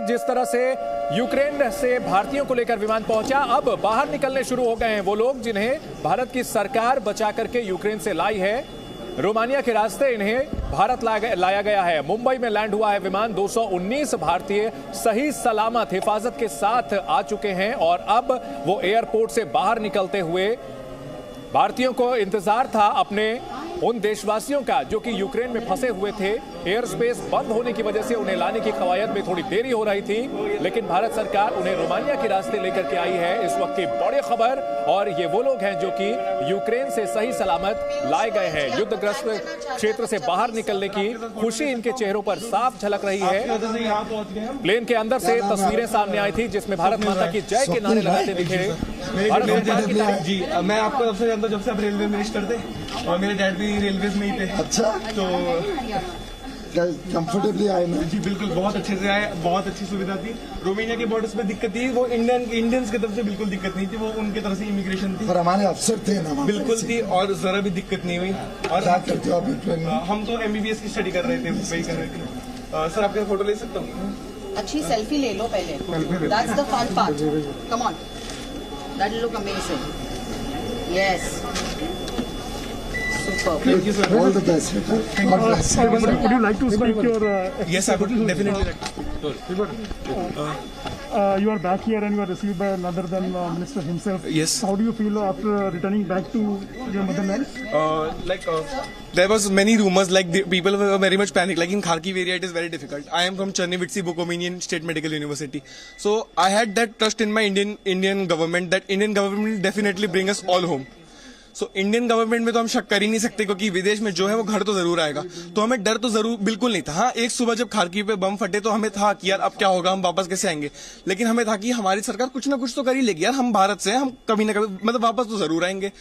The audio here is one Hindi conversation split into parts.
जिस तरह से यूक्रेन से भारतीयों को लेकर विमान पहुंचा, अब बाहर निकलने शुरू हो गए हैं वो लोग जिन्हें भारत की सरकार बचा करके यूक्रेन से लाई है। रोमानिया के रास्ते इन्हें भारत लाया गया है। मुंबई में लैंड हुआ है विमान। 219 भारतीय सही सलामत हिफाजत के साथ आ चुके हैं और अब वो एयरपोर्ट से बाहर निकलते हुए भारतीयों को इंतजार था अपने उन देशवासियों का जो कि यूक्रेन में फंसे हुए थे। एयर स्पेस बंद होने की वजह से उन्हें लाने की कवायद में थोड़ी देरी हो रही थी, लेकिन भारत सरकार उन्हें रोमानिया के रास्ते लेकर के आई है। इस वक्त की बड़ी खबर, और ये वो लोग हैं जो कि यूक्रेन से सही सलामत लाए गए हैं। युद्धग्रस्त क्षेत्र से बाहर निकलने की खुशी इनके चेहरों पर साफ झलक रही है। प्लेन के अंदर से तस्वीरें सामने आई थी जिसमें भारत माता की जय के नारे लगाते दिखे। जी, मैं आपको सबसे जानता जब से आप रेलवे मिनिस्टर थे और मेरे डैड भी रेलवे में ही थे। अच्छा, तो कंफर्टेबली आए ना? जी बिल्कुल, बहुत अच्छे से आए, बहुत अच्छी सुविधा थी। रोमानिया के बॉर्डर्स में दिक्कत थी, वो इंडियंस की तरफ से बिल्कुल दिक्कत नहीं थी, वो उनकी तरफ से इमिग्रेशन थी। पर हमारे अफसर थे ना, बिल्कुल थी और जरा भी दिक्कत नहीं हुई। और क्या करते हो आप? हम तो MBBS की स्टडी कर रहे थे, वही कर रहे थे। सर आपके फोटो ले सकता हूँ? अच्छी सेल्फी ले लो पहले। That's the fun part. Come on. That will look amazing. Yes. Superb. Thank you, sir. All the best. God bless. Would you like to speak your? Yes, I would definitely like to. You are back here and you are received by none other than Minister himself. Yes. How do you feel after returning back to your motherland? There was many rumors, like the people were very much panicked. Like in Kharkiv area, it is very difficult. I am from Chernivtsi Bukominian State Medical University, so I had that trust in my Indian government that Indian government will definitely bring us all home. So Indian government में तो हम शक कर ही नहीं सकते क्योंकि विदेश में जो है वो घर तो जरूर आएगा। तो हमें डर तो जरूर बिल्कुल नहीं था। हाँ, एक सुबह जब खारकीव पे बम फटे तो हमें था कि यार अब क्या होगा, हम वापस कैसे आएंगे, लेकिन हमें था कि हमारी सरकार कुछ ना कुछ तो कर ही लेगी यार, हम भारत से हम कभी ना कभी मतलब वापस तो जरूर आएंगे।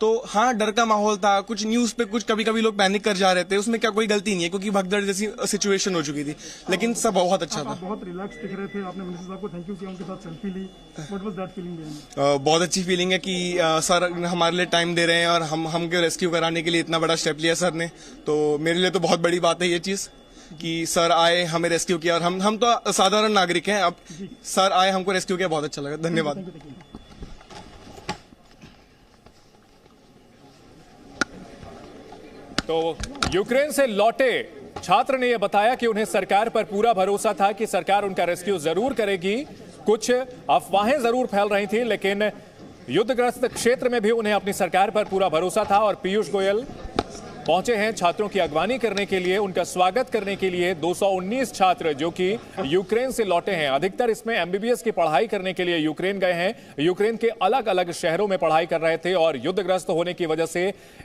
तो हाँ, डर का माहौल था। कुछ न्यूज पे कुछ कभी कभी लोग पैनिक कर जा रहे थे, उसमें क्या कोई गलती नहीं है क्योंकि भगदड़ जैसी सिचुएशन हो चुकी थी, लेकिन सब बहुत अच्छा था। बहुत रिलैक्स दिख रहे थे, आपने मिनिस्टर साहब को थैंक यू किया, उनके साथ सेल्फी ली। What was that feeling? बहुत अच्छी फीलिंग है कि सर हमारे लिए टाइम दे रहे हैं और हमको रेस्क्यू कराने के लिए इतना बड़ा स्टेप लिया सर ने। तो मेरे लिए तो बहुत बड़ी बात है ये चीज कि सर आए, हमें रेस्क्यू किया, और हम तो साधारण नागरिक हैं, अब सर आए हमको रेस्क्यू किया, बहुत अच्छा लगा। धन्यवाद। तो यूक्रेन से लौटे छात्र ने यह बताया कि उन्हें सरकार पर पूरा भरोसा था कि सरकार उनका रेस्क्यू जरूर करेगी। कुछ अफवाहें जरूर फैल रही थी, लेकिन युद्धग्रस्त क्षेत्र में भी उन्हें अपनी सरकार पर पूरा भरोसा था। और पीयूष गोयल पहुंचे हैं छात्रों की अगवानी करने के लिए, उनका स्वागत करने के लिए। 219 छात्र जो कि यूक्रेन से लौटे हैं, अधिकतर इसमें MBBS की पढ़ाई करने के लिए यूक्रेन गए हैं। यूक्रेन के अलग अलग शहरों में पढ़ाई कर रहे थे और युद्धग्रस्त होने की वजह से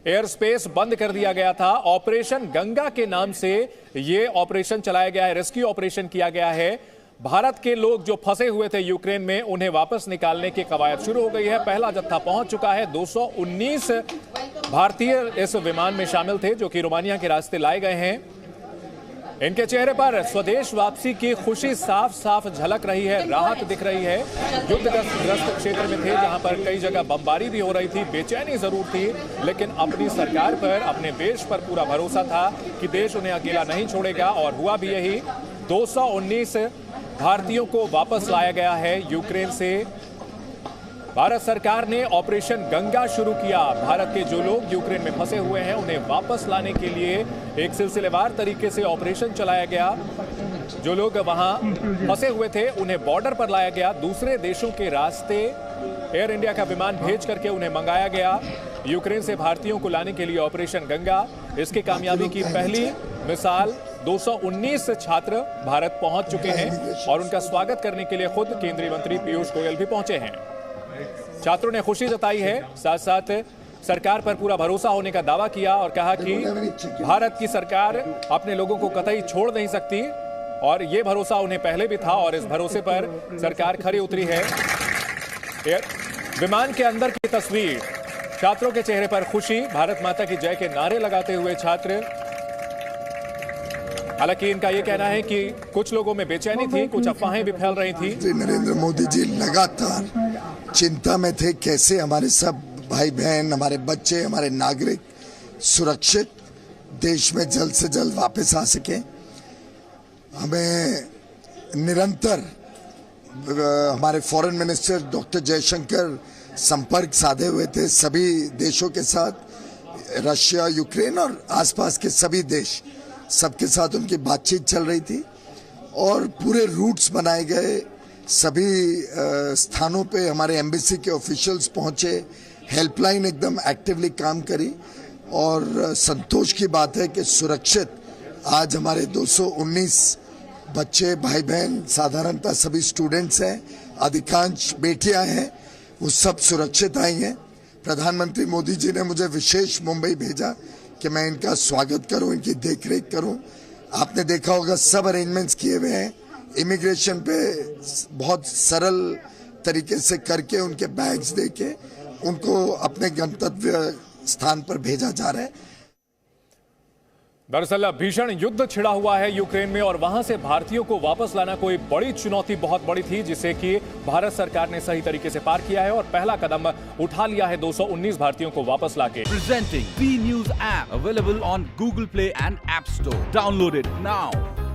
एयर स्पेस बंद कर दिया गया था। ऑपरेशन गंगा के नाम से ये ऑपरेशन चलाया गया है, रेस्क्यू ऑपरेशन किया गया है। भारत के लोग जो फंसे हुए थे यूक्रेन में, उन्हें वापस निकालने की कवायद शुरू हो गई है। पहला जत्था पहुंच चुका है। 219 भारतीय इस विमान में शामिल थे जो कि रोमानिया के रास्ते लाए गए हैं। इनके चेहरे पर स्वदेश वापसी की खुशी साफ साफ झलक रही है, राहत दिख रही है। युद्धग्रस्त क्षेत्र में थे जहां पर कई जगह बमबारी भी हो रही थी, बेचैनी जरूर थी, लेकिन अपनी सरकार पर, अपने देश पर पूरा भरोसा था कि देश उन्हें अकेला नहीं छोड़ेगा, और हुआ भी यही। 219 भारतीयों को वापस लाया गया है यूक्रेन से। भारत सरकार ने ऑपरेशन गंगा शुरू किया। भारत के जो लोग यूक्रेन में फंसे हुए हैं उन्हें वापस लाने के लिए एक सिलसिलेवार तरीके से ऑपरेशन चलाया गया। जो लोग वहां फंसे हुए थे उन्हें बॉर्डर पर लाया गया। दूसरे देशों के रास्ते एयर इंडिया का विमान भेज करके उन्हें मंगाया गया। यूक्रेन से भारतीयों को लाने के लिए ऑपरेशन गंगा, इसकी कामयाबी की पहली मिसाल 219 छात्र भारत पहुंच चुके हैं और उनका स्वागत करने के लिए खुद केंद्रीय मंत्री पीयूष गोयल भी पहुंचे हैं। छात्रों ने खुशी जताई है, साथ साथ सरकार पर पूरा भरोसा होने का दावा किया और कहा कि भारत की सरकार अपने लोगों को कतई छोड़ नहीं सकती, और ये भरोसा उन्हें पहले भी था और इस भरोसे पर सरकार खरी उतरी है। विमान के अंदर की तस्वीर, छात्रों के चेहरे पर खुशी, भारत माता की जय के नारे लगाते हुए छात्र। हालांकि इनका यह कहना है कि कुछ लोगों में बेचैनी थी, कुछ अफवाहें भी फैल रही थी। नरेंद्र मोदी जी लगातार चिंता में थे कैसे हमारे सब भाई बहन, हमारे बच्चे, हमारे नागरिक सुरक्षित देश में जल्द से जल्द वापस आ सके। हमें निरंतर हमारे फॉरेन मिनिस्टर डॉक्टर जयशंकर संपर्क साधे हुए थे सभी देशों के साथ, रशिया, यूक्रेन और आसपास के सभी देश, सबके साथ उनकी बातचीत चल रही थी और पूरे रूट्स बनाए गए। सभी स्थानों पे हमारे एम्बेसी के ऑफिशियल्स पहुंचे, हेल्पलाइन एकदम एक्टिवली काम करी और संतोष की बात है कि सुरक्षित आज हमारे 219 बच्चे, भाई बहन, साधारणतः सभी स्टूडेंट्स हैं, अधिकांश बेटियां हैं, वो सब सुरक्षित आई हैं। प्रधानमंत्री मोदी जी ने मुझे विशेष मुंबई भेजा कि मैं इनका स्वागत करूं, इनकी देखरेख करूं। आपने देखा होगा सब अरेंजमेंट्स किए हुए हैं, इमिग्रेशन पे बहुत सरल तरीके से करके उनके बैग्स देके उनको अपने गंतव्य स्थान पर भेजा जा रहा है। दरअसल भीषण युद्ध छिड़ा हुआ है यूक्रेन में और वहां से भारतीयों को वापस लाना कोई बड़ी चुनौती बहुत बड़ी थी, जिसे कि भारत सरकार ने सही तरीके से पार किया है और पहला कदम उठा लिया है 219 भारतीयों को वापस लाके। Presenting V News app available on Google Play and App Store. Download it now.